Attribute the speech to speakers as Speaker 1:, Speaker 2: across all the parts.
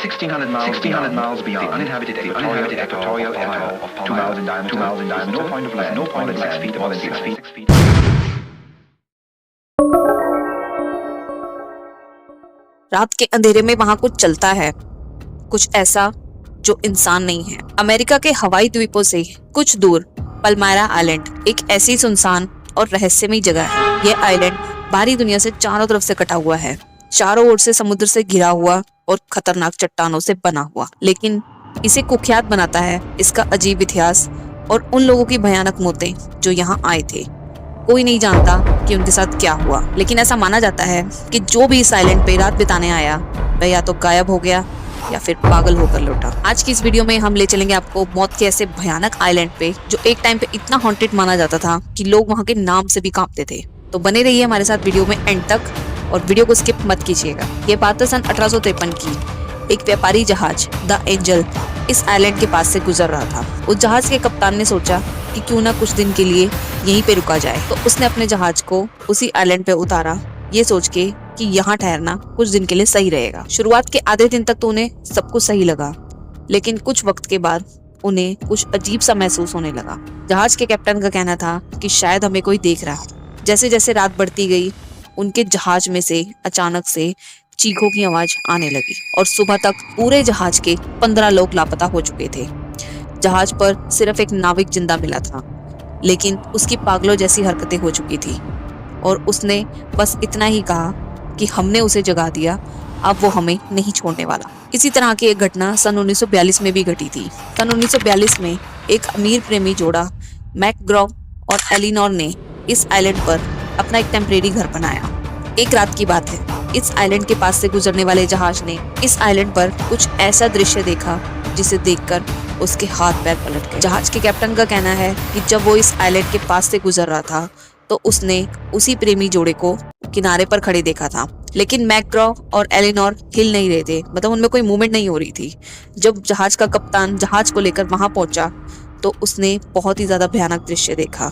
Speaker 1: 1600 miles beyond the uninhabited equatorial atoll of 2 miles in diameter, no point of land more than 6 feet above sea level.
Speaker 2: रात के अंधेरे में वहां कुछ चलता है, कुछ ऐसा जो इंसान नहीं है। अमेरिका के हवाई द्वीपों से कुछ दूर पल्मायरा आइलैंड एक ऐसी सुनसान और रहस्यमयी जगह है। यह आइलैंड बाहरी दुनिया से चारों तरफ से कटा हुआ है, चारों ओर से समुद्र से घिरा हुआ और खतरनाक चट्टानों से बना हुआ। लेकिन इसे कुख्यात बनाता है इसका अजीब इतिहास और उन लोगों की भयानक मौतें जो यहाँ आए थे। कोई नहीं जानता कि उनके साथ क्या हुआ, लेकिन ऐसा माना जाता है कि जो भी इस आइलैंड पे रात बिताने आया वह या तो गायब हो गया या फिर पागल होकर लौटा। आज की इस वीडियो में हम ले चलेंगे आपको मौत के ऐसे भयानक आइलैंड पे जो एक टाइम पे इतना हॉन्टेड माना जाता था कि लोग वहाँ के नाम से भी कांपते थे। तो बने रहिए हमारे साथ वीडियो में एंड तक और वीडियो को स्किप मत कीजिएगा। ये बात है सन 1853 की। एक व्यापारी जहाज द एंजल इस आइलैंड के पास से गुजर रहा था। उस जहाज के कप्तान ने सोचा कि क्यों ना कुछ दिन के लिए यहीं पे रुका जाए, तो उसने अपने जहाज को उसी आइलैंड पे उतारा, ये सोच के कि यहाँ ठहरना कुछ दिन के लिए सही रहेगा। शुरुआत के आधे दिन तक तो उन्हें सब कुछ सही लगा, लेकिन कुछ वक्त के बाद उन्हें कुछ अजीब सा महसूस होने लगा। जहाज के कैप्टन का कहना था कि शायद हमें कोई देख रहा है। जैसे जैसे रात बढ़ती गई, उनके जहाज में से अचानक से चीखों की आवाज आने लगी और सुबह तक पूरे जहाज के 15 लोग लापता हो चुके थे। जहाज पर सिर्फ एक नाविक जिंदा मिला था, लेकिन उसकी पागलों जैसी हरकतें हो चुकी थी और उसने बस इतना ही कहा कि हमने उसे जगा दिया, अब वो हमें नहीं छोड़ने वाला। इसी तरह की एक घटना सन 1942 में भी घटी थी। सन 1942 में एक अमीर प्रेमी जोड़ा मैकग्रॉ और एलिनोर ने इस आइलैंड पर अपना एक टेम्परेरी घर बनाया। एक रात की बात है, इस आइलैंड के पास से गुजरने वाले जहाज ने इस आइलैंड पर कुछ ऐसा दृश्य देखा जिसे देखकर उसके हाथ पैर पलट गए। जहाज के कैप्टन का कहना है कि जब वो इस आइलैंड के पास से गुजर रहा था तो उसने उसी प्रेमी जोड़े को किनारे पर खड़े देखा था, लेकिन मैकग्रॉ और एलिनोर हिल नहीं रहे थे, मतलब उनमें कोई मूवमेंट नहीं हो रही थी। जब जहाज का कप्तान जहाज को लेकर वहां पहुंचा तो उसने बहुत ही ज्यादा भयानक दृश्य देखा।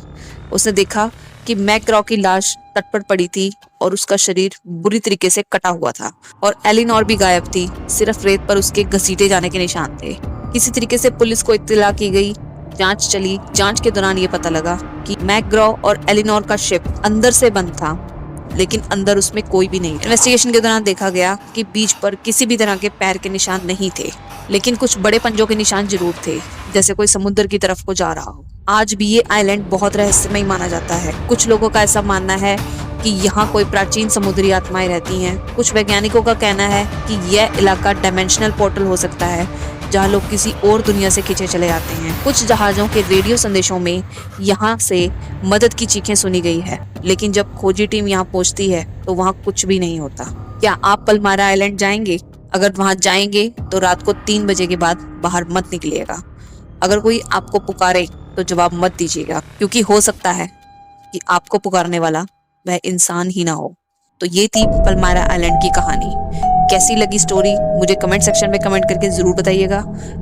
Speaker 2: उसने देखा कि मैकग्रॉ की लाश तट पर पड़ी थी और उसका शरीर बुरी तरीके से कटा हुआ था और एलिनोर भी गायब थी, सिर्फ रेत पर उसके घसीटे जाने के निशान थे। किसी तरीके से पुलिस को इत्तला की गई, जांच चली। जांच के दौरान ये पता लगा कि मैकग्रॉ और एलिनोर का शिप अंदर से बंद था, लेकिन अंदर उसमें कोई भी नहीं था। इन्वेस्टिगेशन के दौरान देखा गया कि बीच पर किसी भी तरह के पैर के निशान नहीं थे, लेकिन कुछ बड़े पंजों के निशान जरूर थे, जैसे कोई समुद्र की तरफ को जा रहा हो। आज भी ये आइलैंड बहुत रहस्यमय माना जाता है। कुछ लोगों का ऐसा मानना है कि यहाँ कोई प्राचीन समुद्री आत्माएं रहती हैं। कुछ वैज्ञानिकों का कहना है कि यह इलाका डायमेंशनल पोर्टल हो सकता है, जहाँ लोग किसी और दुनिया से खींचे चले आते हैं। कुछ जहाजों के रेडियो संदेशों में यहाँ से मदद की चीखें सुनी गई है, लेकिन जब खोजी टीम यहाँ पहुँचती है तो वहाँ कुछ भी नहीं होता। क्या आप पल्मायरा आइलैंड जाएंगे? अगर वहाँ जाएंगे तो रात को 3 बजे के बाद बाहर मत निकलिएगा। अगर कोई आपको पुकारे तो जवाब मत दीजिएगा, क्योंकि हो सकता है कि आपको पुकारने वाला वह इंसान ही ना हो। तो ये थी पल्मायरा आइलैंड की कहानी। कैसी लगी स्टोरी मुझे कमेंट सेक्शन में कमेंट करके जरूर बताइएगा।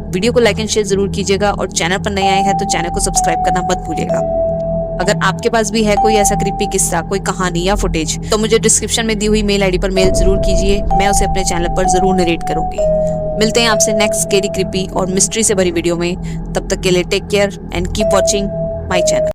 Speaker 2: वीडियो को लाइक एंड शेयर जरूर कीजिएगा और चैनल पर नए आए हैं तो चैनल को सब्सक्राइब करना मत भूलिएगा। अगर आपके पास भी है कोई ऐसा क्रीपी किस्सा, कोई कहानी या फुटेज, तो मुझे डिस्क्रिप्शन में दी हुई मेल आईडी पर मेल जरूर कीजिए, मैं उसे अपने चैनल पर जरूर नरेट करूंगी। मिलते हैं आपसे नेक्स्ट स्केरी क्रीपी और मिस्ट्री से भरी वीडियो में। तब तक के लिए take care and keep watching my channel.